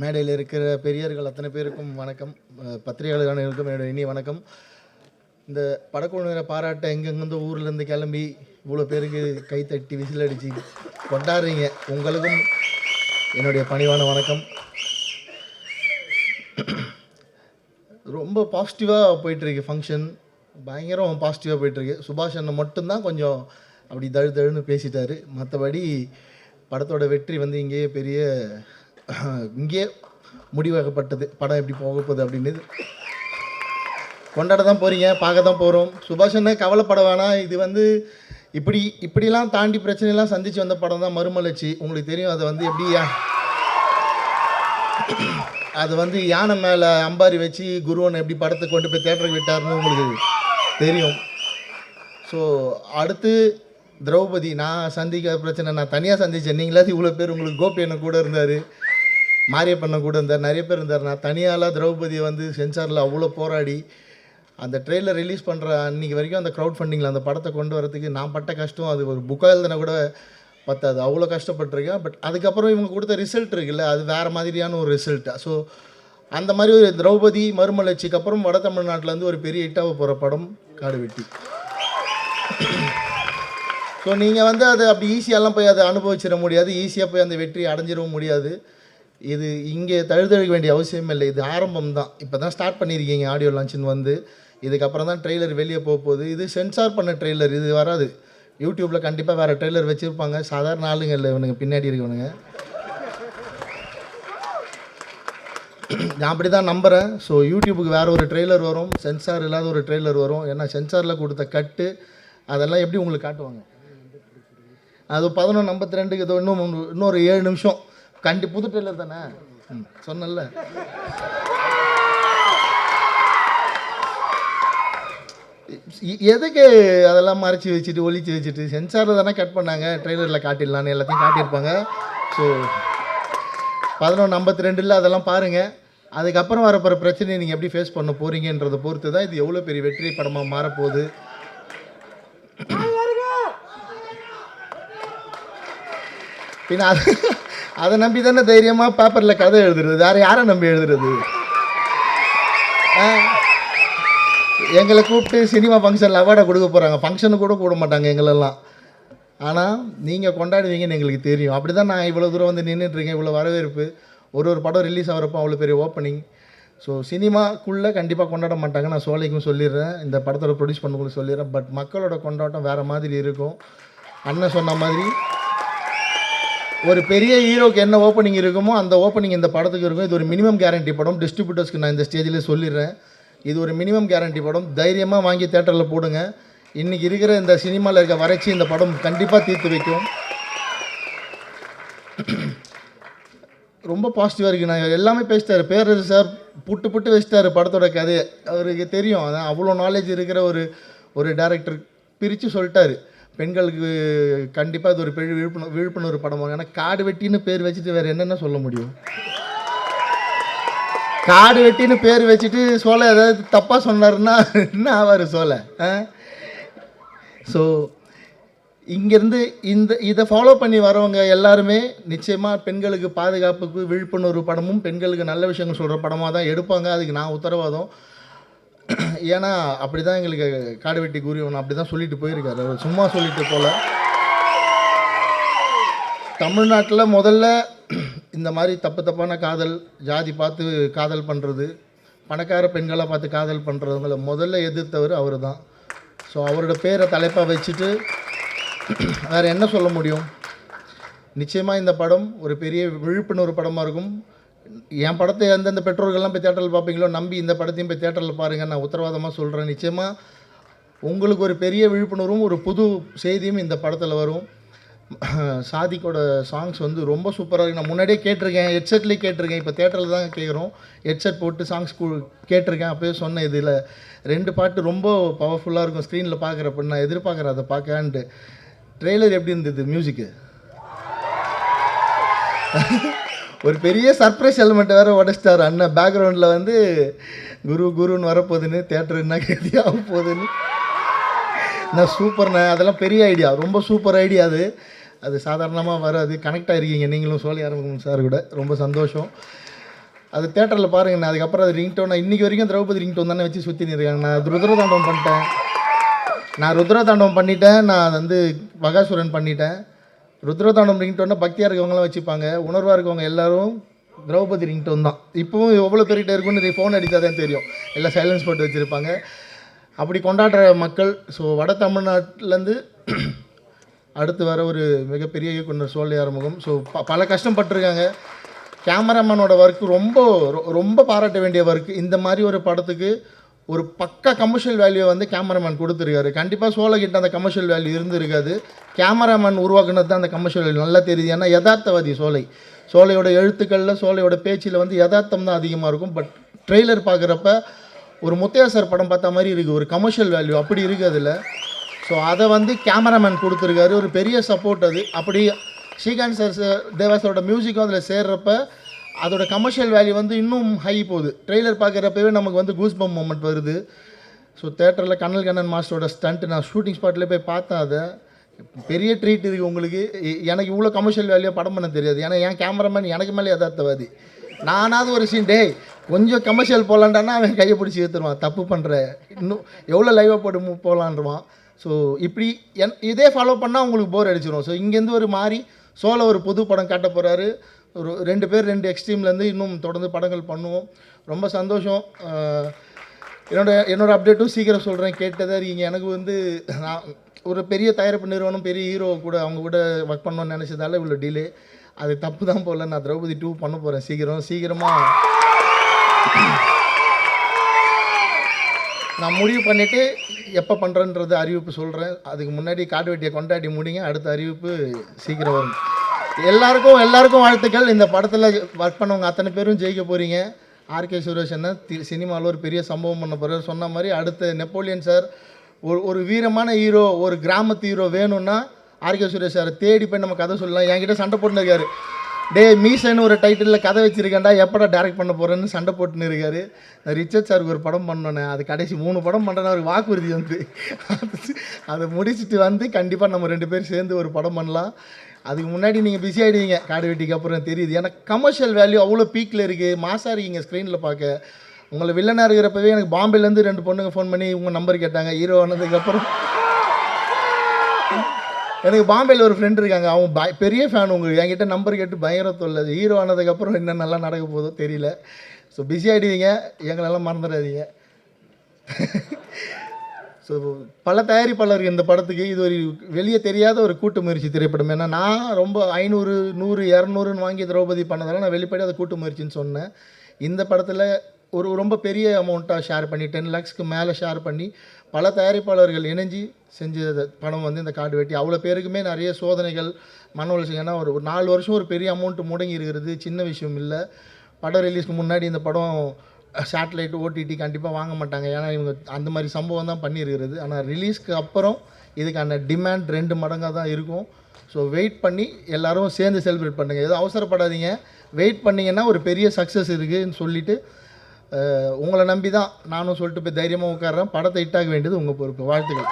மேடையில் இருக்கிற பெரியர்கள் அத்தனை பேருக்கும் வணக்கம். பத்திரிகையாளர்களுக்கும் என்னோட இனிய வணக்கம். இந்த படக்குழுவினரை பாராட்ட எங்கெங்கிருந்த ஊர்லேருந்து கிளம்பி இவ்வளோ பேருக்கு கைத்தட்டி விசில் அடித்து கொண்டாடுறீங்க. உங்களுக்கும் என்னுடைய பணிவான வணக்கம். ரொம்ப பாசிட்டிவாக போயிட்டுருக்கு ஃபங்க்ஷன், பயங்கரம் பாசிட்டிவாக போயிட்டுருக்கு. சுபாஷ் அண்ணன் மட்டும்தான் கொஞ்சம் அப்படி தழுன்னு பேசிட்டார். மற்றபடி படத்தோட வெற்றி வந்து இங்கேயே முடிவாகப்பட்டது. படம் எப்படி போக போகுது அப்படின்னு கொண்டாட தான் போகிறீங்க, பார்க்க தான் போகிறோம். சுபாஷ் அண்ணன் கவலைப்பட வேணாம். இது வந்து இப்படிலாம் தாண்டி பிரச்சனைலாம் சந்தித்து வந்த படம் தான் மறுமலர்ச்சி. உங்களுக்கு தெரியும் அது வந்து எப்படி அது வந்து யானை மேலே அம்பாரி வச்சு குருவனை எப்படி படத்தை கொண்டு போய் தேட்டருக்கு விட்டார்னு உங்களுக்கு தெரியும். ஸோ அடுத்து திரௌபதி நான் சந்திக்காத பிரச்சனை நான் தனியாக சந்தித்தேன். நீங்களாவது இவ்வளோ பேர், உங்களுக்கு கோபி அண்ணன் கூட இருந்தார், மாரியப்பண்ணன் கூட இருந்தார், நிறைய பேர் இருந்தார். நான் தனியாலாம் திரௌபதியை வந்து சென்சாரில் அவ்வளோ போராடி அந்த ட்ரெயிலர் ரிலீஸ் பண்ணுற அன்றைக்கி வரைக்கும் அந்த க்ரௌட் ஃபண்டிங்கில் அந்த படத்தை கொண்டு வரதுக்கு நான் பட்ட கஷ்டம் அது ஒரு புக்காக எழுதுனா கூட பத்தாது, அவ்வளோ கஷ்டப்பட்டிருக்கேன். பட் அதுக்கப்புறம் இவங்க கொடுத்த ரிசல்ட் இருக்குல்ல, அது வேறு மாதிரியான ஒரு ரிசல்ட். ஸோ அந்த மாதிரி ஒரு திரௌபதி மறுமலர்ச்சிக்கு அப்புறம் வட தமிழ்நாட்டிலேருந்து ஒரு பெரிய ஹிட்டாக போகிற படம் காடுவெட்டி. ஸோ நீங்கள் வந்து அதை அப்படி ஈஸியாலாம் போய் அதை அனுபவிச்சிட முடியாது, ஈஸியாக போய் அந்த வெற்றியை அடைஞ்சிடவும் முடியாது. இது இங்கே தழுதழிக்க வேண்டிய அவசியம் இல்லை, இது ஆரம்பம் தான். இப்போ தான் ஸ்டார்ட் பண்ணியிருக்கீங்க ஆடியோ லான்ச்சின்னு வந்து, இதுக்கப்புறம் தான் ட்ரெய்லர் வெளியே போகுது. இது சென்சார் பண்ண ட்ரெய்லர், இது வராது யூடியூப்பில். கண்டிப்பாக வேறு ட்ரெய்லர் வச்சுருப்பாங்க, சாதாரண ஆளுங்க இல்லை இவனுங்க, பின்னாடி இருக்கவனுங்க. நான் அப்படி தான் நம்புகிறேன். ஸோ யூடியூப்புக்கு வேறு ஒரு ட்ரெய்லர் வரும், சென்சார் இல்லாத ஒரு ட்ரெய்லர் வரும். ஏன்னா சென்சாரில் கொடுத்த கட்டு அதெல்லாம் எப்படி உங்களுக்கு காட்டுவாங்க. அது 11:52 ஏதோ இன்னொரு 7 நிமிஷம் புது ட்ரெய்லர் தானே சொன்னல. எதுக்கு அதெல்லாம் மறைச்சி வச்சுட்டு ஒழிச்சு வச்சுட்டு, சென்சாரில் தானே கட் பண்ணாங்க, ட்ரெய்லரில் காட்டிடலான்னு எல்லாத்தையும் காட்டியிருப்பாங்க. ஸோ 11:52 அதெல்லாம் பாருங்கள். அதுக்கப்புறம் வரப்போகிற பிரச்சனையை நீங்கள் எப்படி ஃபேஸ் பண்ண போகிறீங்கன்றதை பொறுத்து தான் இது எவ்வளோ பெரிய வெற்றி படமாக மாறப்போகுது. பின்ன அதை நம்பி தானே தைரியமாக பேப்பரில் கதை எழுதுறது, வேறு யாரை நம்பி எழுதுறது? எங்களை கூப்பிட்டு சினிமா ஃபங்க்ஷனில் அவார்டை கொடுக்க போகிறாங்க, ஃபங்க்ஷனுக்கு கூட கூட மாட்டாங்க எங்களெல்லாம். ஆனால் நீங்கள் கொண்டாடுவீங்கன்னு எங்களுக்கு தெரியும். அப்படி தான் நான் இவ்வளோ தூரம் வந்து நின்றுட்டுருக்கேன், இவ்வளோ வரவேற்பு. ஒரு படம் ரிலீஸ் ஆகிறப்போ அவ்வளோ பெரிய ஓப்பனிங். ஸோ சினிமாக்குள்ளே கண்டிப்பாக கொண்டாட மாட்டாங்க, நான் சோலைக்கும் சொல்லிடுறேன், இந்த படத்தோட ப்ரொடியூஸ் பண்ணவங்களுக்கு சொல்லிடுறேன். பட் மக்களோட கொண்டாட்டம் வேறு மாதிரி இருக்கும். அண்ணன் சொன்ன மாதிரி ஒரு பெரிய ஹீரோக்கு என்ன ஓப்பனிங் இருக்குமோ அந்த ஓப்பனிங் இந்த படத்துக்கு இருக்கும். இது ஒரு மினிமம் கேரண்டி படம். டிஸ்ட்ரிபியூட்டர்ஸ்க்கு நான் இந்த ஸ்டேஜில் சொல்லிடுறேன், இது ஒரு மினிமம் கேரண்டி படம். தைரியமாக வாங்கி தேட்டரில் போடுங்க. இன்றைக்கி இருக்கிற இந்த சினிமாவில் இருக்க வறட்சி இந்த படம் கண்டிப்பாக தீர்த்து வைக்கும். ரொம்ப பாசிட்டிவாக இருக்குது. நான் எல்லாமே பேசிட்டார் பேரரசு சார், புட்டு வச்சிட்டாரு படத்தோட கதையை. அவருக்கு தெரியும், அதான் அவ்வளோ நாலேஜ் இருக்கிற ஒரு டைரக்டர் பிரித்து சொல்லிட்டாரு. பெண்களுக்கு கண்டிப்பாக இது ஒரு பெரிய விழிப்புணர்வு படம். ஏன்னா காடு வெட்டின்னு பேர் வச்சுட்டு வேறு என்னென்ன சொல்ல முடியும்? காடு வெட்டின்னு பேர் வச்சுட்டு சோலை ஏதாவது தப்பாக சொன்னார்னா என்ன ஆவார் சோலை? ஸோ இங்கேருந்து இதை ஃபாலோ பண்ணி வரவங்க எல்லாருமே நிச்சயமாக பெண்களுக்கு பாதுகாப்புக்கு விழிப்புணர்வு படமும் பெண்களுக்கு நல்ல விஷயங்கள் சொல்கிற படமாக தான் எடுப்பாங்க, அதுக்கு நான் உத்தரவாதம். ஏன்னா அப்படி தான் எங்களுக்கு காடுவெட்டி குருவன் அப்படி தான் சொல்லிட்டு போயிருக்காரு, அவர் சும்மா சொல்லிட்டு போல. தமிழ்நாட்டில் முதல்ல இந்த மாதிரி தப்பான காதல், ஜாதி பார்த்து காதல் பண்ணுறது, பணக்கார பெண்களை பார்த்து காதல் பண்ணுறவங்கள முதல்ல எதிர்த்தவர் அவர் தான். ஸோ அவரோட பேரை தலைப்பாக வச்சுட்டு வேறு என்ன சொல்ல முடியும்? நிச்சயமாக இந்த படம் ஒரு பெரிய விழிப்புணர்வு படமாக இருக்கும். என் படத்தை எந்தெந்த பெற்றோர்கள்லாம் போய் தேட்டரில் பார்ப்பீங்களோ நம்பி இந்த படத்தையும் போய் தேட்டரில் பாருங்கள், நான் உத்தரவாதமாக சொல்கிறேன். நிச்சயமாக உங்களுக்கு ஒரு பெரிய விழிப்புணர்வும் ஒரு புது செய்தியும் இந்த படத்தில் வரும். சாதிக்கோட சாங்ஸ் வந்து ரொம்ப சூப்பராக இருக்குது. நான் முன்னாடியே கேட்டிருக்கேன், ஹெட்செட்லேயே கேட்டிருக்கேன், இப்போ தேட்டரில் தான் கேட்குறோம். ஹெட்செட் போட்டு சாங்ஸ் கேட்டிருக்கேன். அப்போயே சொன்னேன், இதில் 2 பாட்டு ரொம்ப பவர்ஃபுல்லாக இருக்கும் ஸ்க்ரீனில் பார்க்குறப்ப. நான் எதிர்பார்க்குறேன் அதை பார்க்கலான்ட்டு. ட்ரெய்லர் எப்படி இருந்தது? மியூசிக்கு ஒரு பெரிய சர்ப்ரைஸ் எலிமெண்ட்டை வேறு உடச்சிட்டார் அண்ணன். பேக்ரவுண்டில் வந்து குருன்னு வரப்போகுதுன்னு, தேட்டர் என்ன கேதியாக போகுதுன்னு. நான் சூப்பர்ண்ணே, அதெல்லாம் பெரிய ஐடியா, ரொம்ப சூப்பர் ஐடியா. அது சாதாரணமாக வராது. கனெக்ட் ஆகிருக்கீங்க நீங்களும் சோலை ஆரம்பிக்கும் சார் கூட, ரொம்ப சந்தோஷம். அது தேட்டரில் பாருங்கண்ணா. அதுக்கப்புறம் அது ரிங்டோன் நான் இன்றைக்கி வரைக்கும் திரௌபதி ரிங்டோன் தானே வச்சு சுற்றின்னு இருக்காங்க. நான் ருத்ரதாண்டவம் பண்ணிட்டேன், நான் வந்து மகாசுரன் பண்ணிட்டேன். ருத்ரதாண்டவம் ரிங்டோன்னா பக்தியாக இருக்கவங்களாம் வச்சுப்பாங்க, உணர்வாக இருக்கவங்க எல்லோரும் திரௌபதி ரிங்டோன் தான். இப்போவும் எவ்வளோ பேர்கிட்ட இருக்குன்னு ஃபோன் அடித்தா தான் தெரியும், எல்லாம் சைலன்ஸ் போட்டு வச்சுருப்பாங்க. அப்படி கொண்டாடுற மக்கள். ஸோ வட தமிழ்நாட்டிலேருந்து அடுத்து வர ஒரு மிகப்பெரிய இயக்குனர் சோலை ஆறுமுகம். ஸோ பல கஷ்டப்பட்டுருக்காங்க. கேமராமேனோட ஒர்க்கு ரொம்ப ரொம்ப பாராட்ட வேண்டிய ஒர்க்கு. இந்த மாதிரி ஒரு படத்துக்கு ஒரு பக்கா கமர்ஷியல் வேல்யூ வந்து கேமராமேன் கொடுத்துருக்காரு. கண்டிப்பாக சோலைக்கிட்ட அந்த கமர்ஷியல் வேல்யூ இருந்திருக்காது. கேமராமேன் உருவாக்குனது தான் அந்த கமர்ஷியல் வேல்யூ நல்லா தெரியுது. ஏன்னா யதார்த்தவாதி சோலையோட எழுத்துக்களில், சோலையோட பேச்சில் வந்து யதார்த்தம் தான் அதிகமாக இருக்கும். பட் ட்ரெய்லர் பார்க்குறப்ப ஒரு முத்தையா சார் படம் பார்த்த மாதிரி இருக்குது, ஒரு கமர்ஷியல் வேல்யூ அப்படி இருக்குது அதில். ஸோ அதை வந்து கேமராமேன் கொடுத்துருக்காரு, ஒரு பெரிய சப்போர்ட் அது. அப்படி ஸ்ரீகாந்த் சார் தேவாசரோட மியூசிக்கும் அதில் சேர்றப்ப அதோட கமர்ஷியல் வேல்யூ வந்து இன்னும் ஹை போகுது. ட்ரெய்லர் பார்க்குறப்பவே நமக்கு வந்து கூஸ்பம் மூமெண்ட் வருது. ஸோ தேட்டரில் கண்ணன் மாஸ்டரோட ஸ்டண்ட்டு நான் ஷூட்டிங் ஸ்பாட்டில் போய் பார்த்தேன். அதை பெரிய ட்ரீட் இருக்குது உங்களுக்கு. எனக்கு இவ்வளோ கமர்ஷியல் வேல்யூ படம் பண்ண தெரியாது. ஏன்னா என் கேமராமேன் எனக்கு மேலே யதார்த்தவாதி. நானாவது ஒரு சீன் டே கொஞ்சம் கமர்ஷியல் போகலான்டானா அவன் கையை பிடிச்சி ஏற்றுருவான், தப்பு பண்ணுற இன்னும் எவ்வளோ லைவாக போட்டு போகலான்றான். ஸோ இப்படி இதே ஃபாலோ பண்ணால் உங்களுக்கு போர் அடிச்சிடும். ஸோ இங்கேருந்து ஒரு மாதிரி சோலை ஒரு புது படம் காட்ட போகிறாரு. ஒரு 2 பேர் 2 எக்ஸ்ட்ரீம்லேருந்து இன்னும் தொடர்ந்து படங்கள் பண்ணுவோம். ரொம்ப சந்தோஷம். என்னோடய அப்டேட்டும் சீக்கிரம் சொல்கிறேன், கேட்டதாக இருக்கீங்க. எனக்கு வந்து நான் ஒரு பெரிய தயாரிப்பு நிறுவனம், பெரிய ஹீரோ கூட அவங்க கூட ஒர்க் பண்ணணும்னு நினச்சதால இவ்வளோ டிலே. அது தப்பு தான் போல. நான் திரௌபதி 2 பண்ண போகிறேன் சீக்கிரமாக நான் முடிவு பண்ணிவிட்டு எப்போ பண்ணுறேன்றது அறிவிப்பு சொல்கிறேன். அதுக்கு முன்னாடி காட்டு வெட்டியை கொண்டாடி முடிங்க, அடுத்த அறிவிப்பு சீக்கிரம் வரும். எல்லாருக்கும் வாழ்த்துக்கள். இந்த படத்தில் ஒர்க் பண்ணவங்க அத்தனை பேரும் ஜெயிக்க போகிறீங்க. ஆர்கே சுரேஷ் என்ன சினிமாவில் ஒரு பெரிய சம்பவம் பண்ண போகிறார். சொன்ன மாதிரி அடுத்த நெப்போலியன் சார் ஒரு வீரமான ஹீரோ, ஒரு கிராமத்து ஹீரோ வேணும்னா ஆர்கே சுரேஷ் சாரை தேடி போய் நம்ம கதை சொல்லலாம். என்கிட்ட சண்டை போட்டுன்னு இருக்காரு, டே மீசன்னு ஒரு டைட்டிலில் கதை வச்சுருக்கேன்டா, எப்படா டேரக்ட் பண்ண போகிறேன்னு சண்டை போட்டுன்னு இருக்காரு. ரிச்சர்ட் சாருக்கு ஒரு படம் பண்ணோன்னே அது கடைசி 3 படம் பண்ணுறேன்னு அவருக்கு வாக்குறுதி வந்து அதை முடிச்சுட்டு வந்து கண்டிப்பாக நம்ம 2 பேர் சேர்ந்து ஒரு படம் பண்ணலாம். அதுக்கு முன்னாடி நீங்கள் பிஸி ஆகிடுவீங்க காடு வெட்டிக்கு அப்புறம் தெரியுது. ஏன்னா கமர்ஷியல் வேல்யூ அவ்வளோ பீக்கில் இருக்குது. மாசாக இருக்கீங்க ஸ்க்ரீனில் பார்க்க. உங்களை வில்லனாக இருக்கிறப்பவே எனக்கு பாம்பேலேருந்து 2 பொண்ணுங்க ஃபோன் பண்ணி உங்கள் நம்பர் கேட்டாங்க. ஹீரோ ஆனதுக்கப்புறம் எனக்கு பாம்பேயில் ஒரு ஃப்ரெண்ட் இருக்காங்க, அவங்க பெரிய ஃபேன். உங்களுக்கு என்கிட்ட நம்பர் கேட்டு பயங்கர தொல்லை. ஹீரோ ஆனதுக்கப்புறம் என்ன நல்லா நடக்க போதோ தெரியல. ஸோ பிஸி ஆகிடுவீங்க, எங்களெல்லாம் மறந்துடாதீங்க. ஸோ பல தயாரிப்பாளர்கள் இந்த படத்துக்கு இது ஒரு வெளியே தெரியாத ஒரு கூட்டு முயற்சி திரைப்படம். ஏன்னா நான் ரொம்ப 500, 100, 200ன்னு வாங்கி திரௌபதி பண்ணதால நான் வெளிப்படையாக அதை கூட்டு முயற்சின்னு சொன்னேன். இந்த படத்தில் ஒரு ரொம்ப பெரிய அமௌண்ட்டாக ஷேர் பண்ணி 10 lakhsக்கு மேலே ஷேர் பண்ணி பல தயாரிப்பாளர்கள் இணைஞ்சி செஞ்ச படம் வந்து இந்த காடு வெட்டி. அவ்வளோ பேருக்குமே நிறைய சோதனைகள், மன உளைச்சல். ஏன்னா ஒரு 4 வருஷம் ஒரு பெரிய அமௌண்ட்டு முடங்கி இருக்கிறது சின்ன விஷயம் இல்லை. படம் ரிலீஸ்க்கு முன்னாடி இந்த படம் சேட்டலைட், ஓடிடி கண்டிப்பாக வாங்க மாட்டாங்க. ஏன்னா இவங்க அந்த மாதிரி சம்பவம் தான் பண்ணியிருக்கிறது. ஆனால் ரிலீஸ்க்கு அப்புறம் இதுக்கான டிமாண்ட் 2 மடங்காக தான் இருக்கும். ஸோ வெயிட் பண்ணி எல்லோரும் சேர்ந்து செலிப்ரேட் பண்ணுங்கள். எதுவும் அவசரப்படாதீங்க, வெயிட் பண்ணிங்கன்னா ஒரு பெரிய சக்ஸஸ் இருக்குதுன்னு சொல்லிவிட்டு உங்களை நம்பி தான் நானும் சொல்லிட்டு போய் தைரியமாக உட்கார்றேன். படத்தை ஹிட்டாக வேண்டியது உங்கள் பொறுப்பு. வாழ்த்துக்கள்.